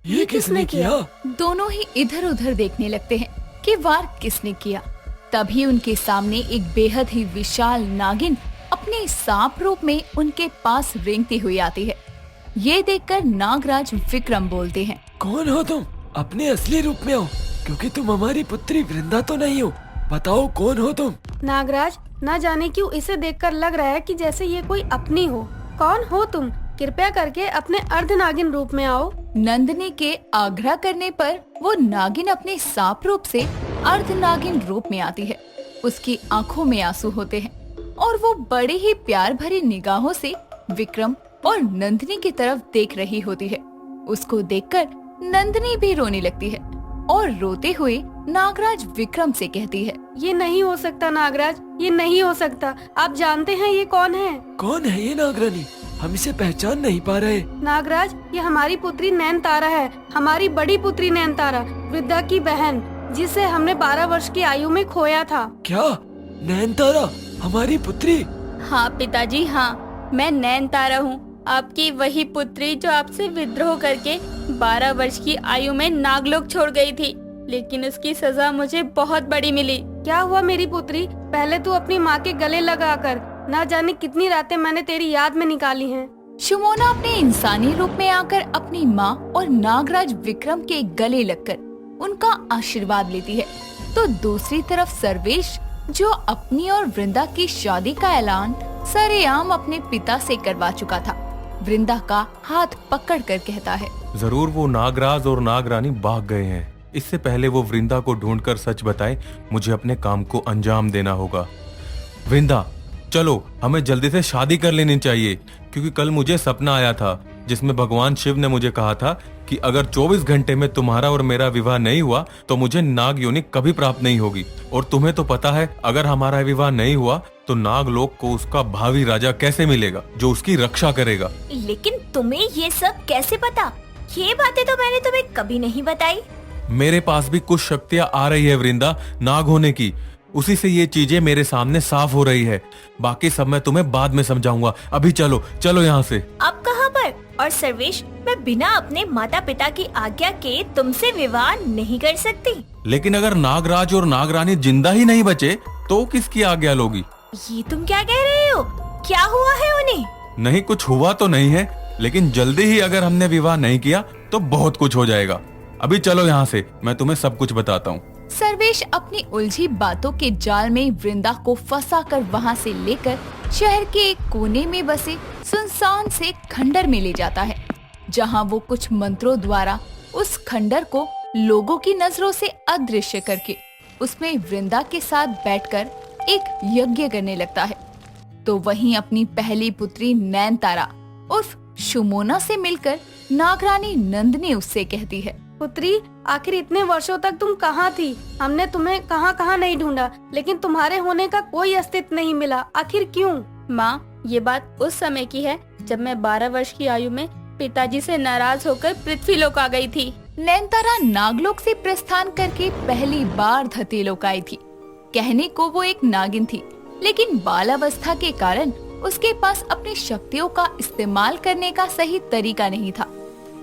ये किसने किया? दोनों ही इधर उधर देखने लगते हैं कि वार किसने किया। तभी उनके सामने एक बेहद ही विशाल नागिन अपने सांप रूप में उनके पास रेंगती हुई आती है। ये देखकर नागराज विक्रम बोलते हैं, कौन हो तुम? अपने असली रूप में आओ, क्योंकि तुम हमारी पुत्री वृंदा तो नहीं हो। बताओ कौन हो तुम? नागराज, न जाने क्यों इसे देखकर लग रहा है कि जैसे ये कोई अपनी हो। कौन हो तुम? कृपया करके अपने अर्ध नागिन रूप में आओ। नंदिनी के आग्रह करने पर वो नागिन अपने सांप रूप से अर्ध नागिन रूप में आती है। उसकी आंखों में आंसू होते हैं और वो बड़े ही प्यार भरी निगाहों से विक्रम और नंदिनी की तरफ देख रही होती है। उसको देखकर नंदिनी भी रोने लगती है और रोते हुए नागराज विक्रम से कहती है, ये नहीं हो सकता नागराज, ये नहीं हो सकता। आप जानते हैं ये कौन है? कौन है ये नागरानी? हम इसे पहचान नहीं पा रहे। नागराज, ये हमारी पुत्री नैनतारा है, हमारी बड़ी पुत्री नैनतारा, वृद्धा की बहन, जिसे हमने 12 वर्ष की आयु में खोया था। क्या? नैनतारा हमारी पुत्री? हाँ पिताजी, हाँ, मैं नैनतारा हूँ, आपकी वही पुत्री जो आपसे विद्रोह करके 12 वर्ष की आयु में नागलोक छोड़ गई थी, लेकिन उसकी सजा मुझे बहुत बड़ी मिली। क्या हुआ मेरी पुत्री? पहले तू अपनी माँ के गले लगाकर, ना जाने कितनी रातें मैंने तेरी याद में निकाली हैं। शुमोना अपने इंसानी रूप में आकर अपनी माँ और नागराज विक्रम के गले लगकर उनका आशीर्वाद लेती है, तो दूसरी तरफ सर्वेश, जो अपनी और वृंदा की शादी का ऐलान सरेआम अपने पिता से करवा चुका था, वृंदा का हाथ पकड़कर कहता है, जरूर वो नागराज और नागरानी भाग गए हैं। इससे पहले वो वृंदा को ढूंढकर सच बताए, मुझे अपने काम को अंजाम देना होगा। वृंदा, चलो हमें जल्दी से शादी कर लेनी चाहिए, क्योंकि कल मुझे सपना आया था जिसमें भगवान शिव ने मुझे कहा था कि अगर 24 घंटे में तुम्हारा और मेरा विवाह नहीं हुआ तो मुझे नाग योनि कभी प्राप्त नहीं होगी। और तुम्हें तो पता है, अगर हमारा विवाह नहीं हुआ तो नागलोक को उसका भावी राजा कैसे मिलेगा जो उसकी रक्षा करेगा। लेकिन तुम्हें ये सब कैसे पता? ये बातें तो मैंने तुम्हें कभी नहीं बताई। मेरे पास भी कुछ शक्तियाँ आ रही है वृंदा, नाग होने की। उसी से ये चीजें मेरे सामने साफ हो रही है। बाकी सब मैं तुम्हें बाद में समझाऊंगा। अभी चलो चलो यहाँ से। अब कहाँ पर? और सर्वेश, मैं बिना अपने माता पिता की आज्ञा के तुमसे विवाह नहीं कर सकती। लेकिन अगर नागराज और नागरानी जिंदा ही नहीं बचे तो किसकी आज्ञा लोगी? ये तुम क्या कह रहे हो? क्या हुआ है उन्हें? नहीं, कुछ हुआ तो नहीं है, लेकिन जल्दी ही अगर हमने विवाह नहीं किया तो बहुत कुछ हो जाएगा। अभी चलो यहाँ से, मैं तुम्हें सब कुछ बताता हूँ। सर्वेश अपनी उलझी बातों के जाल में वृंदा को फंसाकर वहाँ से लेकर शहर के एक कोने में बसे सुनसान से खंडर में ले जाता है, जहाँ वो कुछ मंत्रों द्वारा उस खंडर को लोगों की नजरों से अदृश्य करके उसमें वृंदा के साथ बैठकर एक यज्ञ करने लगता है। तो वहीं अपनी पहली पुत्री नैनतारा उर्फ शुमोना से मिलकर नागरानी नंदिनी उससे कहती है, पुत्री, आखिर इतने वर्षों तक तुम कहाँ थी? हमने तुम्हें कहाँ कहाँ नहीं ढूंढा, लेकिन तुम्हारे होने का कोई अस्तित्व नहीं मिला। आखिर क्यों? माँ, ये बात उस समय की है जब मैं 12 वर्ष की आयु में पिताजी से नाराज होकर पृथ्वीलोक आ गई थी। नैनतारा नागलोक से प्रस्थान करके पहली बार धरतीलोक आई थी। कहने को वो एक नागिन थी, लेकिन बालावस्था के कारण उसके पास अपनी शक्तियों का इस्तेमाल करने का सही तरीका नहीं था,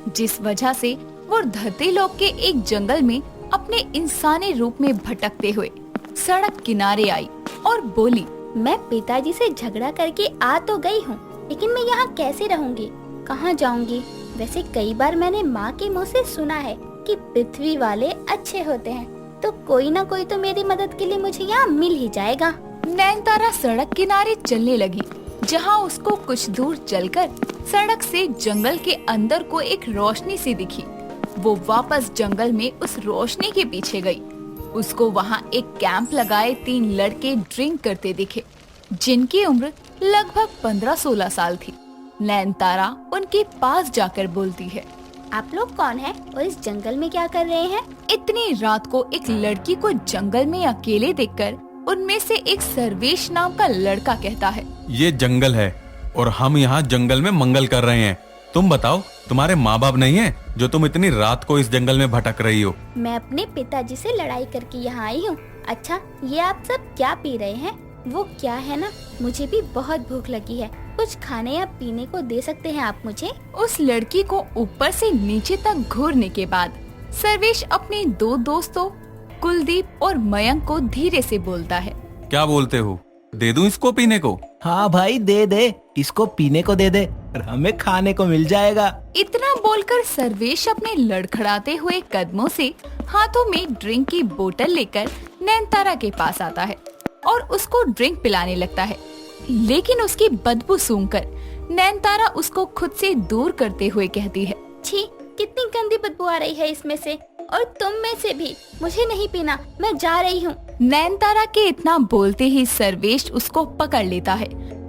जिस वजह से वो धरतीलोक के एक जंगल में अपने इंसानी रूप में भटकते हुए सड़क किनारे आई और बोली, मैं पिताजी से झगड़ा करके आ तो गई हूँ, लेकिन मैं यहाँ कैसे रहूँगी, कहाँ जाऊँगी? वैसे कई बार मैंने माँ के मुँह से सुना है कि पृथ्वी वाले अच्छे होते हैं, तो कोई ना कोई तो मेरी मदद के लिए मुझे यहाँ मिल ही जाएगा। नैनतारा सड़क किनारे चलने लगी, जहाँ उसको कुछ दूर चलकर सड़क से जंगल के अंदर को एक रोशनी सी दिखी। वो वापस जंगल में उस रोशनी के पीछे गई। उसको वहाँ एक कैंप लगाए 3 लड़के ड्रिंक करते दिखे, जिनकी उम्र लगभग 15-16 साल थी। नैनतारा उनके पास जाकर बोलती है, आप लोग कौन हैं और इस जंगल में क्या कर रहे हैं? इतनी रात को एक लड़की को जंगल में अकेले देखकर उनमें से एक सर्वेश नाम का लड़का कहता है, ये जंगल है और हम यहाँ जंगल में मंगल कर रहे हैं। तुम बताओ, तुम्हारे माँ बाप नहीं है जो तुम इतनी रात को इस जंगल में भटक रही हो? मैं अपने पिताजी से लड़ाई करके यहाँ आई हूँ। अच्छा, ये आप सब क्या पी रहे हैं? वो क्या है ना, मुझे भी बहुत भूख लगी है, कुछ खाने या पीने को दे सकते हैं आप मुझे? उस लड़की को ऊपर से नीचे तक घूरने के बाद सर्वेश अपने दो दोस्तों कुलदीप और मयंक को धीरे से बोलता है। क्या बोलते हो, दे दूं इसको पीने को? हाँ भाई दे, इसको पीने को दे दे और हमें खाने को मिल जाएगा। इतना बोलकर सर्वेश अपने लड़खड़ाते हुए कदमों से हाथों में ड्रिंक की बोतल लेकर नैनतारा के पास आता है और उसको ड्रिंक पिलाने लगता है। लेकिन उसकी बदबू सूंघकर नैनतारा उसको खुद से दूर करते हुए कहती है, छी, कितनी गंदी बदबू आ रही है इसमें से, और तुम में से भी। मुझे नहीं पीना, मैं जा रही हूँ। नैनतारा के इतना बोलते ही सर्वेश उसको पकड़ लेता है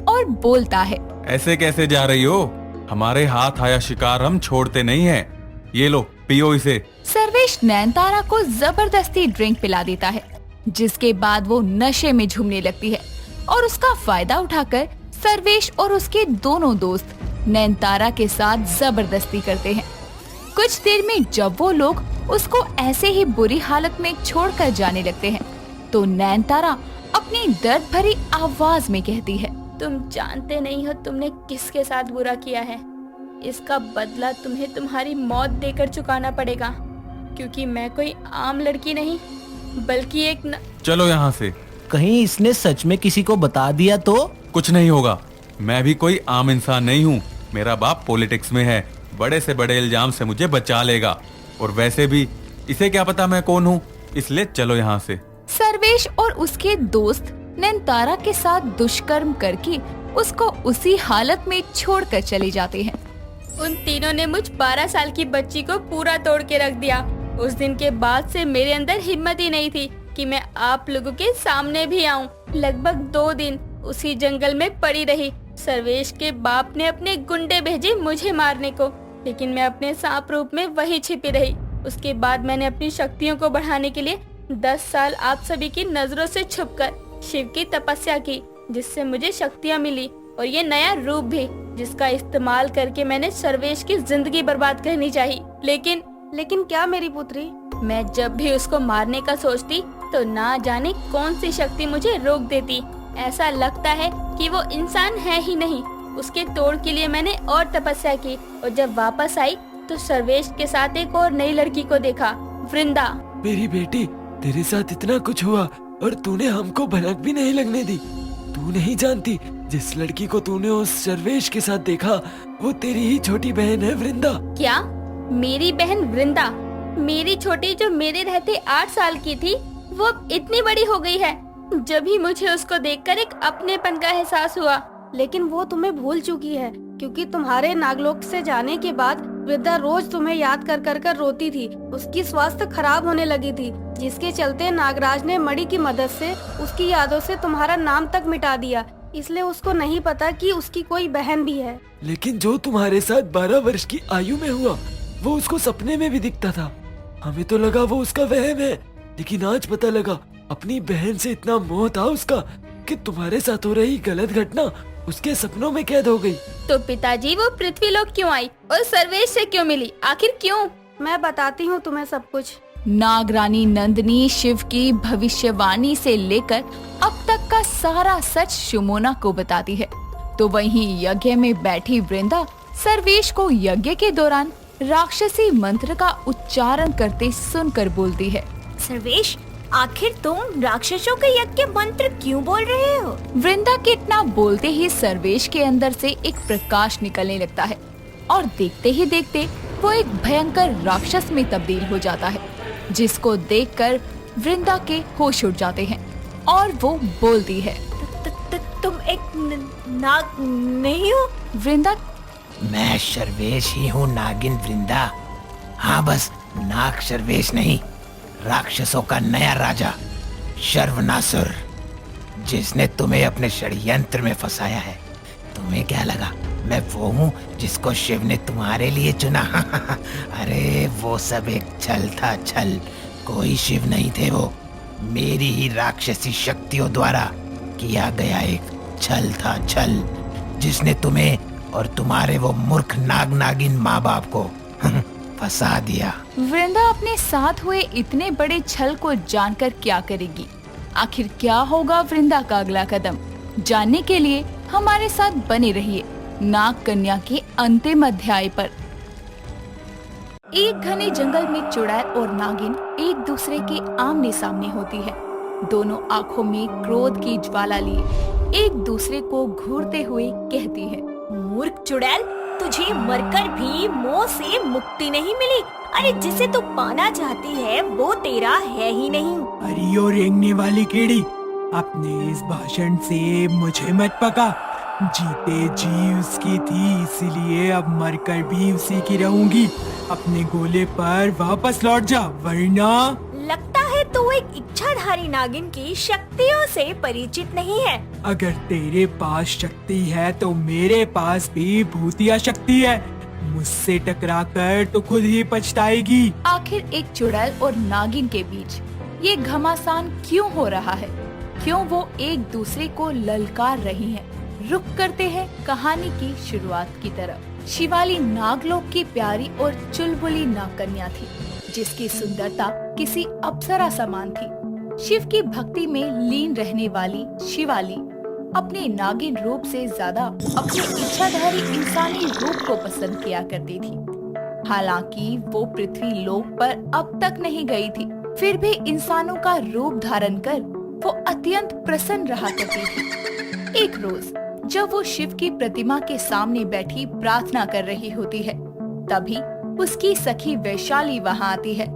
और बोलता है, ऐसे कैसे जा रही हो? हमारे हाथ आया शिकार हम छोड़ते नहीं हैं। ये लो पियो इसे। सर्वेश नैनतारा को जबरदस्ती ड्रिंक पिला देता है, जिसके बाद वो नशे में झूमने लगती है और उसका फायदा उठाकर सर्वेश और उसके दोनों दोस्त नैनतारा के साथ जबरदस्ती करते हैं। कुछ देर में जब वो लोग उसको ऐसे ही बुरी हालत में छोड़कर जाने लगते हैं, तो नैनतारा अपनी दर्द भरी आवाज में कहती है, तुम जानते नहीं हो तुमने किसके साथ बुरा किया है। इसका बदला तुम्हें तुम्हारी मौत देकर चुकाना पड़ेगा, क्योंकि मैं कोई आम लड़की नहीं बल्कि एक चलो यहाँ से। कहीं इसने सच में किसी को बता दिया तो? कुछ नहीं होगा, मैं भी कोई आम इंसान नहीं हूँ। मेरा बाप पॉलिटिक्स में है, बड़े से बड़े इल्जाम से मुझे बचा लेगा। और वैसे भी इसे क्या पता मैं कौन हूँ, इसलिए चलो यहाँ से। सर्वेश और उसके दोस्त नैनतारा के साथ दुष्कर्म करके उसको उसी हालत में छोड़कर चले जाते हैं। उन तीनों ने मुझ 12 साल की बच्ची को पूरा तोड़ के रख दिया। उस दिन के बाद से मेरे अंदर हिम्मत ही नहीं थी कि मैं आप लोगों के सामने भी आऊं। लगभग 2 दिन उसी जंगल में पड़ी रही। सर्वेश के बाप ने अपने गुंडे भेजे मुझे मारने को, लेकिन मैं अपने सांप रूप में वही छिपी रही। उसके बाद मैंने अपनी शक्तियों को बढ़ाने के लिए 10 साल आप सभी की नजरों से छुपकर शिव की तपस्या की, जिससे मुझे शक्तियाँ मिली और ये नया रूप भी, जिसका इस्तेमाल करके मैंने सर्वेश की जिंदगी बर्बाद करनी चाहिए। लेकिन क्या मेरी पुत्री? मैं जब भी उसको मारने का सोचती तो ना जाने कौन सी शक्ति मुझे रोक देती। ऐसा लगता है कि वो इंसान है ही नहीं। उसके तोड़ के लिए मैंने और तपस्या की, और जब वापस आई तो सर्वेश के साथ एक और नई लड़की को देखा, वृंदा। मेरी बेटी, तेरे साथ इतना कुछ हुआ और तूने हमको भनक भी नहीं लगने दी। तू नहीं जानती, जिस लड़की को तूने उस सर्वेश के साथ देखा वो तेरी ही छोटी बहन है, वृंदा। क्या? मेरी बहन वृंदा? मेरी छोटी जो मेरे रहते 8 साल की थी, वो इतनी बड़ी हो गई है। जब ही मुझे उसको देखकर एक अपनेपन का एहसास हुआ। लेकिन वो तुम्हें भूल चुकी है, क्योंकि तुम्हारे नागलोक से जाने के बाद वृद्धा रोज तुम्हें याद कर कर कर रोती थी। उसकी स्वास्थ्य खराब होने लगी थी, जिसके चलते नागराज ने मणि की मदद से उसकी यादों से तुम्हारा नाम तक मिटा दिया। इसलिए उसको नहीं पता कि उसकी कोई बहन भी है। लेकिन जो तुम्हारे साथ 12 वर्ष की आयु में हुआ, वो उसको सपने में भी दिखता था। हमें तो लगा वो उसका वहम है, लेकिन आज पता लगा अपनी बहन से इतना मोह था उसका कि तुम्हारे साथ हो रही गलत घटना उसके सपनों में कैद हो गई। तो पिताजी, वो पृथ्वीलोक क्यों आई और सर्वेश से क्यों मिली? आखिर क्यों? मैं बताती हूँ तुम्हें सब कुछ। नागरानी नंदिनी शिव की भविष्यवाणी से लेकर अब तक का सारा सच शुमोना को बताती है। तो वहीं यज्ञ में बैठी वृंदा सर्वेश को यज्ञ के दौरान राक्षसी मंत्र का उच्चारण करते सुनकर बोलती है, सर्वेश, आखिर तुम राक्षसों के यज्ञ मंत्र क्यों बोल रहे हो? वृंदा के इतना बोलते ही सर्वेश के अंदर से एक प्रकाश निकलने लगता है और देखते ही देखते वो एक भयंकर राक्षस में तब्दील हो जाता है, जिसको देखकर वृंदा के होश उड़ जाते हैं और वो बोलती है, तुम एक नाग नहीं हो? वृंदा, मैं सर्वेश ही हूँ, नागिन वृंदा। हाँ, बस नाग सर्वेश नहीं, राक्षसों का नया राजा शर्वनासुर, जिसने तुम्हें अपने षड्यंत्र में फंसाया है। तुम्हें क्या लगा मैं वो हूँ जिसको शिव ने तुम्हारे लिए चुना? अरे वो सब एक छल था, छल। कोई शिव नहीं थे वो, मेरी ही राक्षसी शक्तियों द्वारा किया गया एक छल था, छल, जिसने तुम्हें और तुम्हारे वो मूर्ख नाग नागिन माँ बाप को फंसा दिया। वृंदा अपने साथ हुए इतने बड़े छल को जानकर क्या करेगी? आखिर क्या होगा वृंदा का अगला कदम? जानने के लिए हमारे साथ बने रहिए नाग कन्या के अंतिम अध्याय पर। एक घने जंगल में चुड़ैल और नागिन एक दूसरे के आमने सामने होती है। दोनों आंखों में क्रोध की ज्वाला लिए एक दूसरे को घूरते हुए कहती है, मूर्ख चुड़ैल, तुझे मरकर भी मोह से मुक्ति नहीं मिली। अरे जिसे तू पाना चाहती है वो तेरा है ही नहीं। अरे ओ रेंगने वाली कीड़ी, अपने इस भाषण से मुझे मत पका। जीते जी उसकी थी, इसीलिए अब मरकर भी उसी की रहूंगी। अपने गोले पर वापस लौट जा, वरना। लगता है तू एक इच्छाधारी नागिन की शक्तियों से परिचित नहीं है। अगर तेरे पास शक्ति है तो मेरे पास भी भूतिया शक्ति है। मुझसे टकराकर तो खुद ही पछताएगी। आखिर एक चुड़ैल और नागिन के बीच ये घमासान क्यों हो रहा है? क्यों वो एक दूसरे को ललकार रही हैं? रुक करते हैं कहानी की शुरुआत की तरफ। शिवाली नागलोक की प्यारी और चुलबुली नागकन्या थी, जिसकी सुंदरता किसी अप्सरा समान थी। शिव की भक्ति में लीन रहने वाली शिवाली अपने नागिन रूप से ज्यादा अपने इच्छाधारी इंसानी रूप को पसंद किया करती थी। हालांकि वो पृथ्वी लोक पर अब तक नहीं गई थी, फिर भी इंसानों का रूप धारण कर वो अत्यंत प्रसन्न रहा करती थी। एक रोज जब वो शिव की प्रतिमा के सामने बैठी प्रार्थना कर रही होती है, तभी उसकी सखी वैशाली वहाँ आती है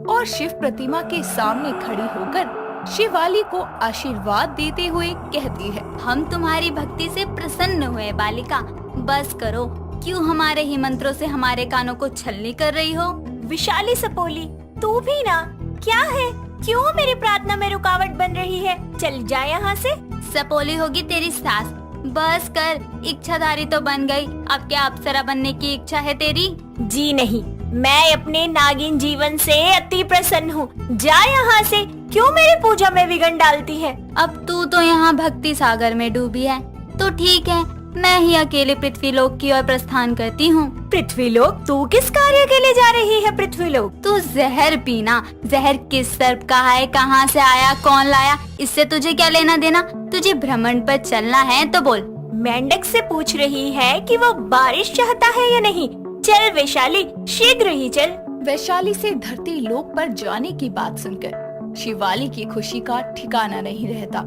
और शिव प्रतिमा के सामने खड़ी होकर शिवाली को आशीर्वाद देते हुए कहती है, हम तुम्हारी भक्ति से प्रसन्न हुए बालिका, बस करो, क्यों हमारे ही मंत्रों से हमारे कानों को छलनी कर रही हो? विशाली सपोली, तू भी ना, क्या है, क्यों मेरी प्रार्थना में रुकावट बन रही है? चल जा यहाँ से। सपोली होगी तेरी सास, बस कर, इच्छाधारी तो बन गई, अब क्या अप्सरा बनने की इच्छा है तेरी? जी नहीं, मैं अपने नागिन जीवन से अति प्रसन्न हूँ। जा यहाँ से, क्यों मेरी पूजा में विघ्न डालती है? अब तू तो यहाँ भक्ति सागर में डूबी है, तो ठीक है, मैं ही अकेले पृथ्वीलोक की ओर प्रस्थान करती हूँ। पृथ्वीलोक? तू किस कार्य के लिए जा रही है पृथ्वीलोक? तू जहर पीना। जहर किस सर्प का है, कहाँ से आया, कौन लाया, इससे तुझे क्या लेना देना? तुझे भ्रमण पर चलना है तो बोल। मेंढक से पूछ रही है कि वो बारिश चाहता है या नहीं। चल वैशाली, शीघ्र ही चल। वैशाली से धरती लोक पर जाने की बात सुनकर शिवाली की खुशी का ठिकाना नहीं रहता।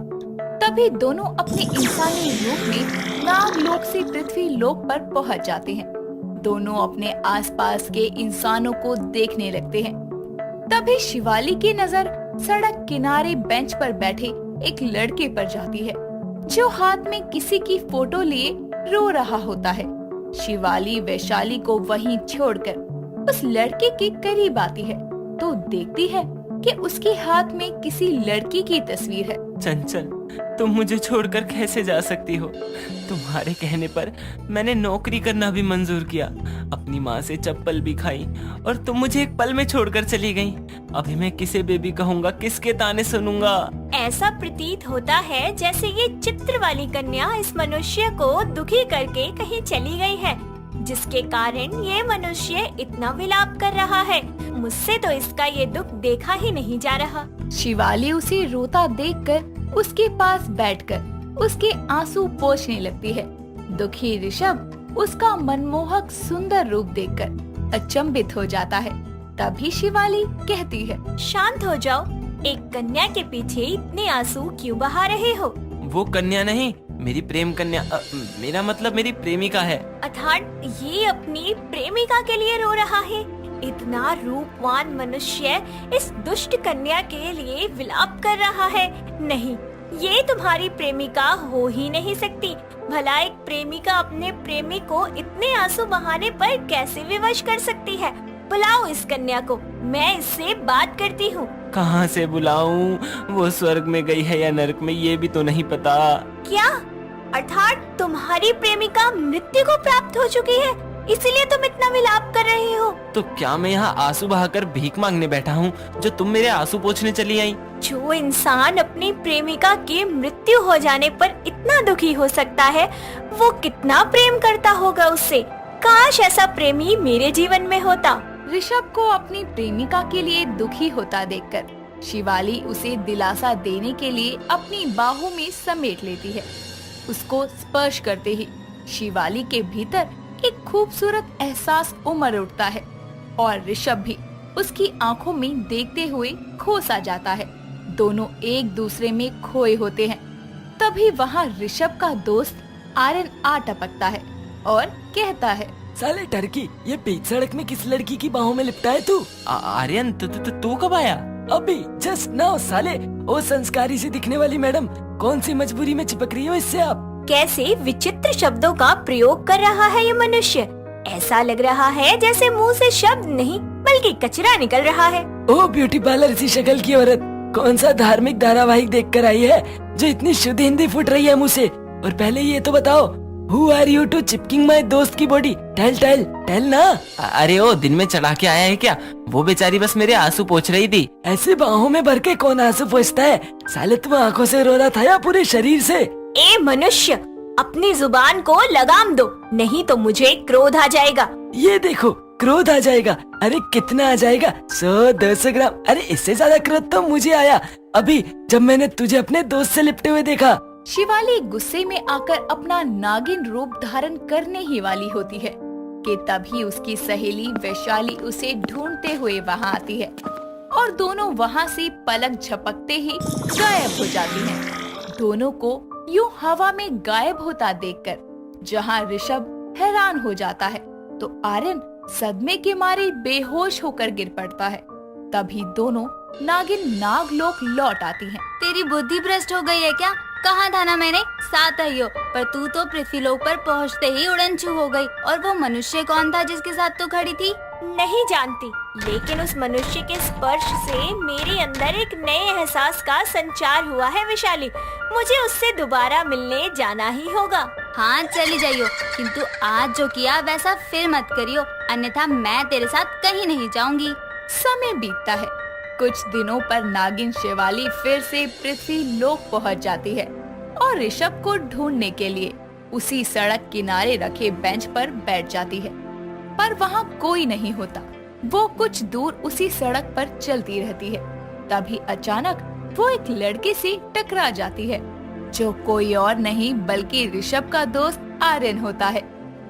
तभी दोनों अपने इंसानी रूप में नागलोक से पृथ्वी लोक पर पहुंच जाते हैं। दोनों अपने आसपास के इंसानों को देखने लगते हैं। तभी शिवाली की नजर सड़क किनारे बेंच पर बैठे एक लड़के पर जाती है, जो हाथ में किसी की फोटो लिए रो रहा होता है। शिवाली वैशाली को वहीं छोड़कर उस लड़के के करीब आती है तो देखती है कि उसके हाथ में किसी लड़की की तस्वीर है। चंचल, तुम मुझे छोड़कर कैसे जा सकती हो? तुम्हारे कहने पर मैंने नौकरी करना भी मंजूर किया, अपनी माँ से चप्पल भी खाई, और तुम मुझे एक पल में छोड़कर चली गई। अभी मैं किसे बेबी कहूँगा, किसके ताने सुनूंगा? ऐसा प्रतीत होता है जैसे ये चित्र वाली कन्या इस मनुष्य को दुखी करके कहीं चली गई है, जिसके कारण ये मनुष्य इतना विलाप कर रहा है। मुझसे तो इसका ये दुख देखा ही नहीं जा रहा। शिवाली उसे रोता देखकर उसके पास बैठकर उसके आंसू पोंछने लगती है। दुखी ऋषभ उसका मनमोहक सुंदर रूप देखकर अचंभित हो जाता है। तभी शिवाली कहती है, शांत हो जाओ, एक कन्या के पीछे इतने आंसू क्यों बहा रहे हो? वो कन्या नहीं, मेरी प्रेम कन्या, मेरा मतलब मेरी प्रेमिका है। अर्थात ये अपनी प्रेमिका के लिए रो रहा है? इतना रूपवान मनुष्य इस दुष्ट कन्या के लिए विलाप कर रहा है? नहीं, ये तुम्हारी प्रेमिका हो ही नहीं सकती। भला एक प्रेमिका अपने प्रेमी को इतने आंसू बहाने पर कैसे विवश कर सकती है? बुलाओ इस कन्या को, मैं इससे बात करती हूँ। कहाँ से बुलाऊं? वो स्वर्ग में गई है या नरक में, ये भी तो नहीं पता। क्या? अर्थात तुम्हारी प्रेमिका मृत्यु को प्राप्त हो चुकी है, इसीलिए तुम इतना विलाप कर रहे हो? तो क्या मैं यहाँ आंसू बहाकर भीख मांगने बैठा हूँ, जो तुम मेरे आंसू पोंछने चली आई? जो इंसान अपनी प्रेमिका की मृत्यु हो जाने पर इतना दुखी हो सकता है, वो कितना प्रेम करता होगा उससे। काश ऐसा प्रेमी मेरे जीवन में होता। ऋषभ को अपनी प्रेमिका के लिए दुखी होता देखकर शिवाली उसे दिलासा देने के लिए अपनी बाहों में समेट लेती है। उसको स्पर्श करते ही शिवाली के भीतर एक खूबसूरत एहसास उमड़ उठता है और ऋषभ भी उसकी आंखों में देखते हुए खो सा जाता है। दोनों एक दूसरे में खोए होते हैं। तभी वहाँ ऋषभ का दोस्त आर्यन आ टपकता है और कहता है, साले टर्की, ये बीच सड़क में किस लड़की की बाहों में लिपटा है तू? आर्यन तू कब आया? अभी जस्ट नाउ साले। ओ संस्कारी सी दिखने वाली मैडम, कौन सी मजबूरी में चिपक रही हो इससे आप? कैसे विचित्र शब्दों का प्रयोग कर रहा है ये मनुष्य। ऐसा लग रहा है जैसे मुंह से शब्द नहीं बल्कि कचरा निकल रहा है। ओ ब्यूटी पार्लर सी शक्ल की औरत, कौन सा धार्मिक धारावाहिक देखकर आई है जो इतनी शुद्ध हिंदी फुट रही है मुँह से? और पहले ये तो बताओ, Who are you to चिपकिंग माय दोस्त की बॉडी? टेल ना। अरे ओ दिन में चढ़ा के आया है क्या? वो बेचारी बस मेरे आंसू पोंछ रही थी। ऐसे बाहों में भर के कौन आंसू पोंछता है? साले तुम आंखों से रो रहा था या पूरे शरीर से? ए मनुष्य, अपनी जुबान को लगाम दो, नहीं तो मुझे क्रोध आ जाएगा। ये देखो, क्रोध आ जाएगा? अरे कितना आ जाएगा? 100-200 ग्राम। अरे इससे ज्यादा क्रोध तो मुझे आया अभी जब मैंने तुझे अपने दोस्त से लिपटे हुए देखा। शिवाली गुस्से में आकर अपना नागिन रूप धारण करने ही वाली होती है कि तभी उसकी सहेली वैशाली उसे ढूंढते हुए वहाँ आती है और दोनों वहाँ से पलक झपकते ही गायब हो जाती हैं। दोनों को यूं हवा में गायब होता देखकर जहाँ ऋषभ हैरान हो जाता है तो आर्यन सदमे के मारे बेहोश होकर गिर पड़ता है। तभी दोनों नागिन नागलोक लौट आती हैं। तेरी बुद्धि भ्रष्ट हो गई है क्या? कहा था ना मैंने, साथ आइयो, पर तू तो पृथ्वीलोक पर पहुँचते ही उड़नछू हो गई। और वो मनुष्य कौन था जिसके साथ तू खड़ी थी? नहीं जानती, लेकिन उस मनुष्य के स्पर्श से मेरे अंदर एक नए एहसास का संचार हुआ है वैशाली। मुझे उससे दोबारा मिलने जाना ही होगा। हाँ चली जाइयो, किंतु आज जो किया वैसा फिर मत करियो, अन्यथा मैं तेरे साथ कहीं नहीं जाऊंगी। समय बीतता है। कुछ दिनों पर नागिन शिवाली फिर से पृथ्वी लोक पहुंच जाती है और ऋषभ को ढूंढने के लिए उसी सड़क किनारे रखे बेंच पर बैठ जाती है, पर वहाँ कोई नहीं होता। वो कुछ दूर उसी सड़क पर चलती रहती है। तभी अचानक वो एक लड़के से टकरा जाती है जो कोई और नहीं बल्कि ऋषभ का दोस्त आर्यन होता है,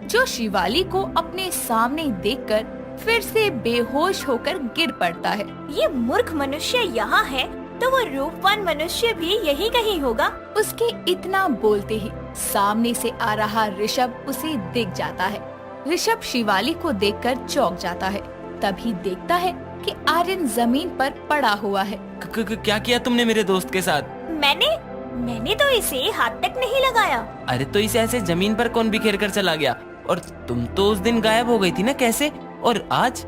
जो शिवाली को अपने सामने देखकर फिर से बेहोश होकर गिर पड़ता है। ये मूर्ख मनुष्य यहाँ है तो वो रूपवान मनुष्य भी यही कहीं होगा। उसके इतना बोलते ही सामने से आ रहा ऋषभ उसे दिख जाता है। ऋषभ शिवाली को देखकर चौंक जाता है। तभी देखता है कि आर्यन जमीन पर पड़ा हुआ है। क्या किया तुमने मेरे दोस्त के साथ? मैंने तो इसे हाथ तक नहीं लगाया। अरे तो इसे ऐसे जमीन पर कौन बिखेर कर चला गया? और तुम तो उस दिन गायब हो गई थी ना, कैसे? और आज?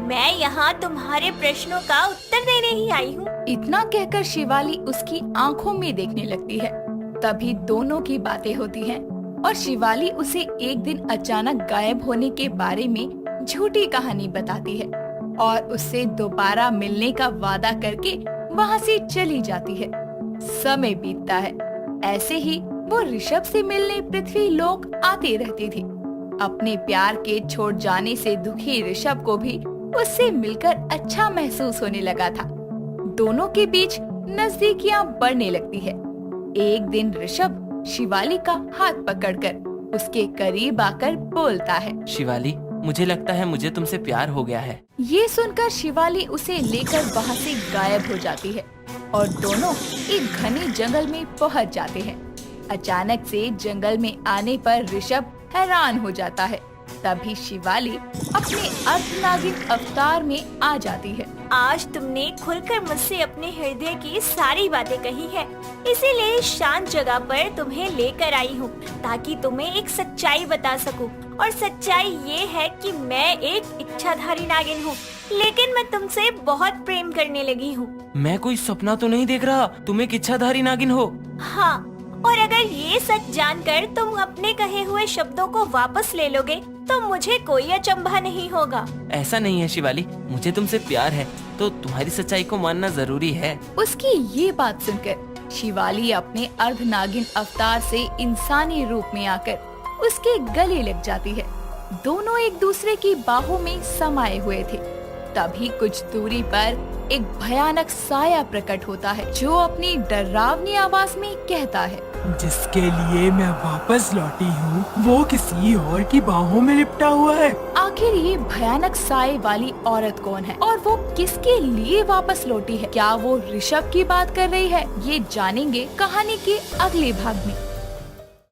मैं यहाँ तुम्हारे प्रश्नों का उत्तर देने ही आई हूँ। इतना कहकर शिवाली उसकी आंखों में देखने लगती है। तभी दोनों की बातें होती हैं और शिवाली उसे एक दिन अचानक गायब होने के बारे में झूठी कहानी बताती है और उससे दोबारा मिलने का वादा करके वहाँ से चली जाती है। समय बीतता है। ऐसे ही वो ऋषभ से मिलने पृथ्वी लोक आती रहती थी। अपने प्यार के छोड़ जाने से दुखी ऋषभ को भी उससे मिलकर अच्छा महसूस होने लगा था। दोनों के बीच नजदीकियां बढ़ने लगती है। एक दिन ऋषभ शिवाली का हाथ पकड़कर उसके करीब आकर बोलता है, शिवाली, मुझे लगता है मुझे तुमसे प्यार हो गया है। ये सुनकर शिवाली उसे लेकर वहाँ से गायब हो जाती है और दोनों एक घने जंगल में पहुँच जाते हैं। अचानक से जंगल में आने पर ऋषभ हैरान हो जाता है। तभी शिवाली अपने अर्धनागिन अवतार में आ जाती है। आज तुमने खुलकर मुझसे अपने हृदय की सारी बातें कही है, इसीलिए शांत जगह पर तुम्हें लेकर आई हूँ ताकि तुम्हें एक सच्चाई बता सकूं। और सच्चाई ये है कि मैं एक इच्छाधारी नागिन हूँ, लेकिन मैं तुमसे बहुत प्रेम करने लगी हूँ। मैं कोई सपना तो नहीं देख रहा? तुम एक इच्छाधारी नागिन हो? हाँ, और अगर ये सच जानकर तुम अपने कहे हुए शब्दों को वापस ले लोगे तो मुझे कोई अचंभा नहीं होगा। ऐसा नहीं है शिवाली, मुझे तुमसे प्यार है तो तुम्हारी सच्चाई को मानना जरूरी है। उसकी ये बात सुनकर शिवाली अपने अर्धनागिन अवतार से इंसानी रूप में आकर उसके गले लग जाती है। दोनों एक दूसरे की बाहों में समाये हुए थे। तभी कुछ दूरी पर एक भयानक साया प्रकट होता है जो अपनी डरावनी आवाज में कहता है, जिसके लिए मैं वापस लौटी हूँ वो किसी और की बाहों में लिपटा हुआ है। आखिर ये भयानक साए वाली औरत कौन है और वो किसके लिए वापस लौटी है? क्या वो ऋषभ की बात कर रही है? ये जानेंगे कहानी के अगले भाग में।